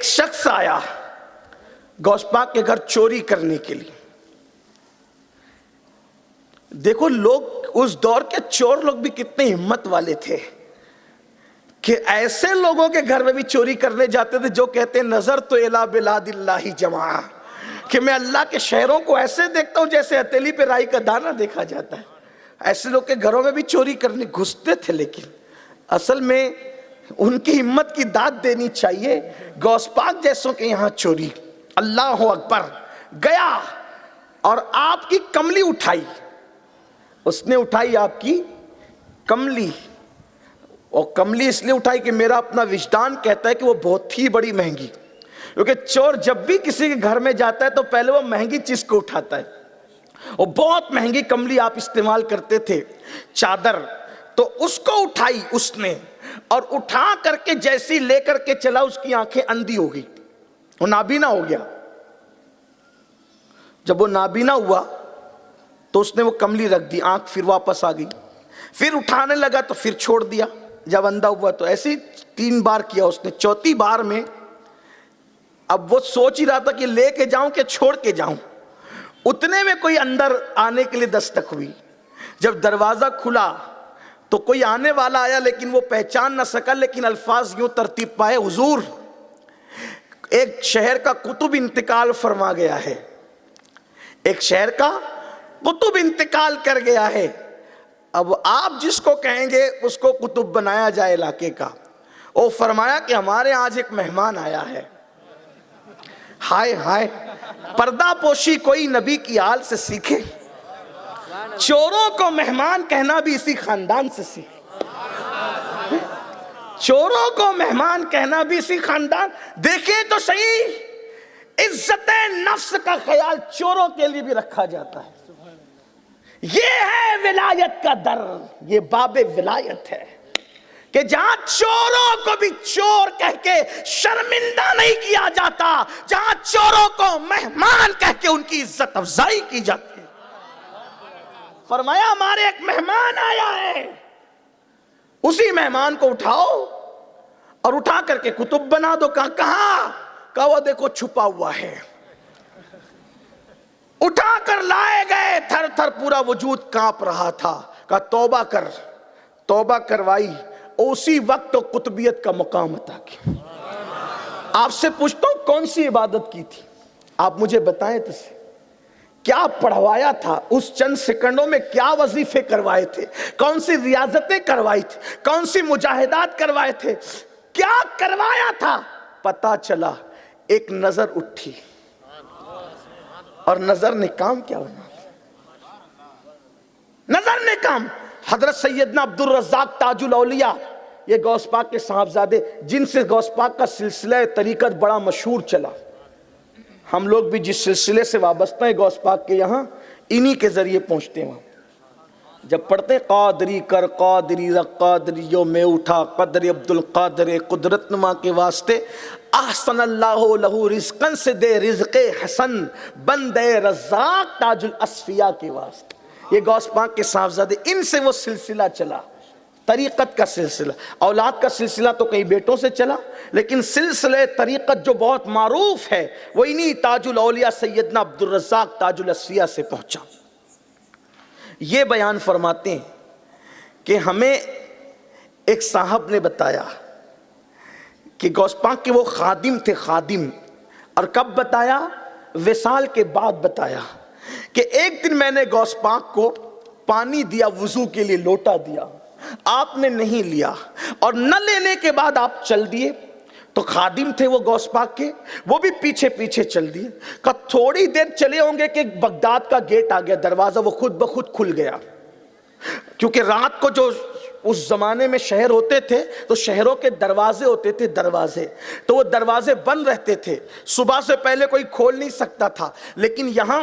ایک شخص آیا غوث پاک کے گھر چوری کرنے کے لیے. دیکھو لوگ اس دور کے چور لوگ بھی کتنے ہمت والے تھے کہ ایسے لوگوں کے گھر میں بھی چوری کرنے جاتے تھے جو کہتے ہیں نظر تو الی بلاد اللہ جماع، کہ میں اللہ کے شہروں کو ایسے دیکھتا ہوں جیسے ہتھیلی پہ رائی کا دانہ دیکھا جاتا ہے. ایسے لوگ کے گھروں میں بھی چوری کرنے گھستے تھے، لیکن اصل میں ان کی ہمت کی داد دینی چاہیے. غوث پاک جیسوں کے یہاں چوری، اللہ اکبر. گیا اور آپ کی کملی اٹھائی، اس نے اٹھائی آپ کی کملی. اور کملی اس لیے اٹھائی کہ میرا اپنا وجدان کہتا ہے کہ وہ بہت ہی بڑی مہنگی، کیونکہ چور جب بھی کسی کے گھر میں جاتا ہے تو پہلے وہ مہنگی چیز کو اٹھاتا ہے. اور بہت مہنگی کملی آپ استعمال کرتے تھے، چادر. تو اس کو اٹھائی اس نے، اور اٹھا کر کے جیسی لے کر کے چلا اس کی آنکھیں اندھی ہو گئی، وہ نابینا ہو گیا. جب وہ نابینا ہوا تو اس نے وہ کملی رکھ دی، آنکھ پھر واپس آ گئی. پھر اٹھانے لگا تو پھر چھوڑ دیا. جب اندھا ہوا تو ایسے 3 بار کیا اس نے. چوتھی بار میں اب وہ سوچ ہی رہا تھا کہ لے کے جاؤں کہ چھوڑ کے جاؤں. اتنے میں کوئی اندر آنے کے لیے دستک ہوئی. جب دروازہ کھلا تو کوئی آنے والا آیا، لیکن وہ پہچان نہ سکا، لیکن الفاظ یوں ترتیب پائے: حضور ایک شہر کا قطب انتقال فرما گیا ہے، ایک شہر کا قطب انتقال کر گیا ہے، اب آپ جس کو کہیں گے اس کو قطب بنایا جائے علاقے کا. وہ فرمایا کہ ہمارے آج ایک مہمان آیا ہے. ہائے ہائے، پردہ پوشی کوئی نبی کی آل سے سیکھے، چوروں کو مہمان کہنا بھی اسی خاندان سے سیکھے. چوروں کو مہمان کہنا بھی اسی خاندان. دیکھیں تو صحیح، عزت نفس کا خیال چوروں کے لیے بھی رکھا جاتا ہے. یہ ہے ولایت کا در، یہ باب ولایت ہے کہ جہاں چوروں کو بھی چور کہہ کے شرمندہ نہیں کیا جاتا، جہاں چوروں کو مہمان کہہ کے ان کی عزت افزائی کی جاتی ہے. فرمایا ہمارے ایک مہمان آیا ہے، اسی مہمان کو اٹھاؤ اور اٹھا کر کے قطب بنا دو. کہا وہ دیکھو چھپا ہوا ہے. اٹھا کر لائے گئے، تھر تھر پورا وجود کانپ رہا تھا. کہا توبہ کر. توبہ کروائی، اسی وقت تو قطبیت کا مقام عطا کیا. آپ سے پوچھتا ہوں کون سی عبادت کی تھی؟ آپ مجھے بتائیں تو سے کیا پڑھوایا تھا اس چند سیکنڈوں میں؟ کیا وظیفے کروائے تھے؟ کون سی ریاضتیں کروائی تھی؟ کون سی مجاہدات کروائے تھے؟ کیا کروایا تھا؟ پتا چلا ایک نظر اٹھی، اور نظر نے کام کیا بنا؟ نظر نے کام. حضرت سیدنا عبدالرزاق تاج الاولیاء، یہ غوث پاک کے صاحبزادے جن سے غوث پاک کا سلسلہ طریقت بڑا مشہور چلا. ہم لوگ بھی جس سلسلے سے وابستہ ہیں غوث پاک کے یہاں، انہی کے ذریعے پہنچتے ہیں. جب پڑھتے ہیں قادری کر قادری رق قادریوں میں اٹھا قدر عبدالقادر قدرت نما کے واسطے، احسن اللہ لہو رزقن سے دے رزق حسن بندے رزاق تاج الاصفیاء کے واسطے. یہ غوث پاک کے صاحبزادے، ان سے وہ سلسلہ چلا، طریقت کا سلسلہ. اولاد کا سلسلہ تو کئی بیٹوں سے چلا، لیکن سلسلہ طریقت جو بہت معروف ہے وہ انہی تاج الاولیاء سیدنا عبدالرزاق تاج الاصفیاء سے پہنچا. یہ بیان فرماتے ہیں کہ ہمیں ایک صاحب نے بتایا کہ غوث پاک کے وہ خادم تھے، خادم. اور کب بتایا؟ وصال کے بعد بتایا کہ ایک دن میں نے غوث پاک کو پانی دیا وضو کے لیے، لوٹا دیا، آپ نے نہیں لیا، اور نہ لینے کے بعد آپ چل دیے. تو خادم تھے وہ غوث پاک کے، وہ بھی پیچھے پیچھے چل دیے. کہ تھوڑی دیر چلے ہوں گے کہ بغداد کا گیٹ آ گیا، دروازہ وہ خود بخود کھل گیا. کیونکہ رات کو جو اس زمانے میں شہر ہوتے تھے تو شہروں کے دروازے ہوتے تھے، دروازے تو وہ دروازے بند رہتے تھے، صبح سے پہلے کوئی کھول نہیں سکتا تھا. لیکن یہاں